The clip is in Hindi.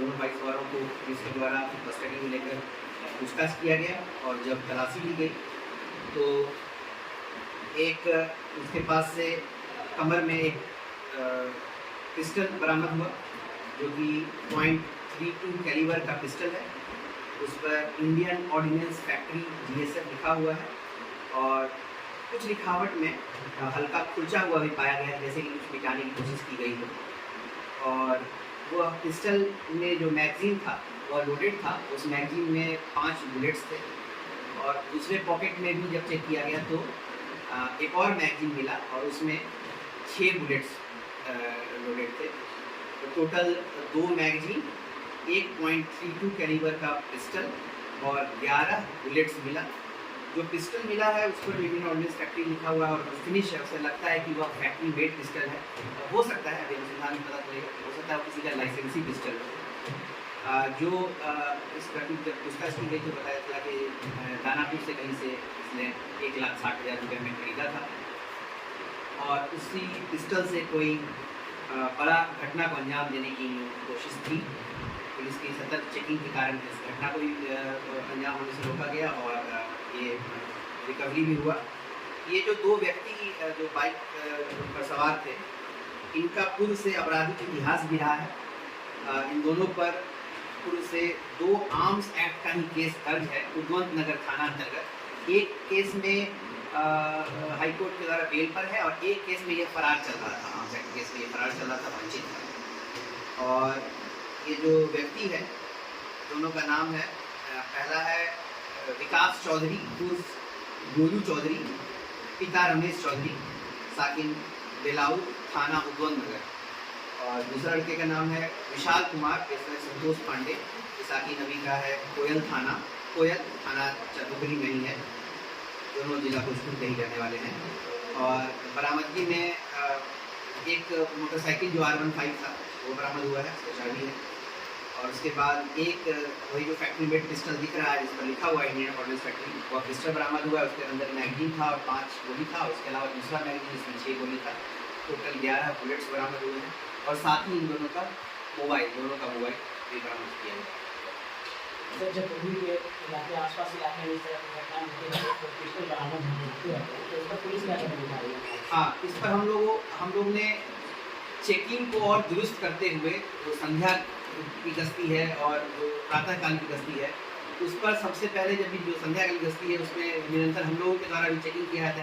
दोनों बाइक सवारों को पुलिस के द्वारा कस्टडी में लेकर पूछताछ किया गया और जब तलाशी ली गई तो एक उसके पास से कमर में एक पिस्टल बरामद हुआ जो कि .32 कैलिबर का पिस्टल है। उस पर इंडियन ऑर्डिनेंस फैक्ट्री GSF लिखा हुआ है और कुछ लिखावट में हल्का खुर्चा हुआ भी पाया गया है, जैसे कि कुछ मिटाने की कोशिश की गई हो। और वह पिस्टल में जो मैगज़ीन था वह लोडेड था, उस मैगज़ीन में 5 बुलेट्स थे और दूसरे पॉकेट में भी जब चेक किया गया तो एक और मैगज़ीन मिला और उसमें 6 बुलेट्स लोडेड थे। तो टोटल 2 मैगज़ीन, 1.32 कैलिबर का पिस्टल और 11 बुलेट्स मिला। जो पिस्टल मिला है उस पर इंडियन ऑर्डिनेंस फैक्ट्री लिखा हुआ है और जो फिनिश है उससे लगता है कि वह फैक्ट्री मेड पिस्टल है। हो सकता है, अभी अनुसंधान में पता चलेगा, हो सकता है वो किसी का लाइसेंसी पिस्टल हो। जो इस घटना जब पूछताछ की गई तो बताया चला कि दानापुर से कहीं से इसने 1,60,000 रुपये में खरीदा था और उसी पिस्टल से कोई बड़ा घटना को अंजाम देने की कोशिश थी। पुलिस की सतर्क चेकिंग के कारण इस घटना को भी अंजाम होने से रोका गया और ये रिकवरी भी हुआ। ये जो 2 व्यक्ति जो बाइक पर सवार थे, इनका पूर्व से आपराधिक इतिहास भी रहा है। इन दोनों पर पूर्व से 2 आर्म्स एक्ट का ही केस दर्ज है उद्वंत नगर थाना अंतर्गत। एक केस में हाई कोर्ट के द्वारा बेल पर है और एक केस में ये फरार चल रहा था, आर्म्स एक्ट केस में ये फरार चल रहा था, वंचित था। और ये जो व्यक्ति है, दोनों का नाम है, पहला है विकास चौधरी उर्फ गोलू चौधरी, पिता रमेश चौधरी, साकिन बेलाऊ, थाना उद्वंत नगर। और दूसरा लड़के का नाम है विशाल कुमार, इसमें संतोष पांडे, साकिन नबी का है कोयल थाना चंदुगरी में ही है। दोनों जिला भोजपुर के ही रहने वाले हैं। और बरामदगी में एक मोटरसाइकिल जो R15 था वो बरामद हुआ है, उसका चाबी है। और उसके बाद एक वही जो फैक्ट्री मेड पिस्टल दिख रहा है जिस पर लिखा हुआ है इंडियन ऑर्डिनेंस फैक्ट्री, वह पिस्टल बरामद हुआ है। उसके अंदर मैगजीन था और 5 गोली था। उसके अलावा दूसरा मैगजीन जिसमें 6 गोली था। टोटल 11 बुलेट्स बरामद हुए हैं और साथ ही इन दोनों का मोबाइल भी बरामद किया गया। सर, जब भी ये इलाके आसपास इलाके में इस तरह की घटना होती है तो पिस्टल बरामद होती है तो इस पर पुलिस क्या करने जा रही है? हाँ, इस पर हम लोग ने चेकिंग को और दुरुस्त करते हुए जो संध्या की गश्ती है और जो प्रातःकाल की गश्ती है, उस पर सबसे पहले जब भी जो संध्या की गश्ती है उसमें निरंतर हम लोगों के द्वारा भी चेकिंग किया जाता है।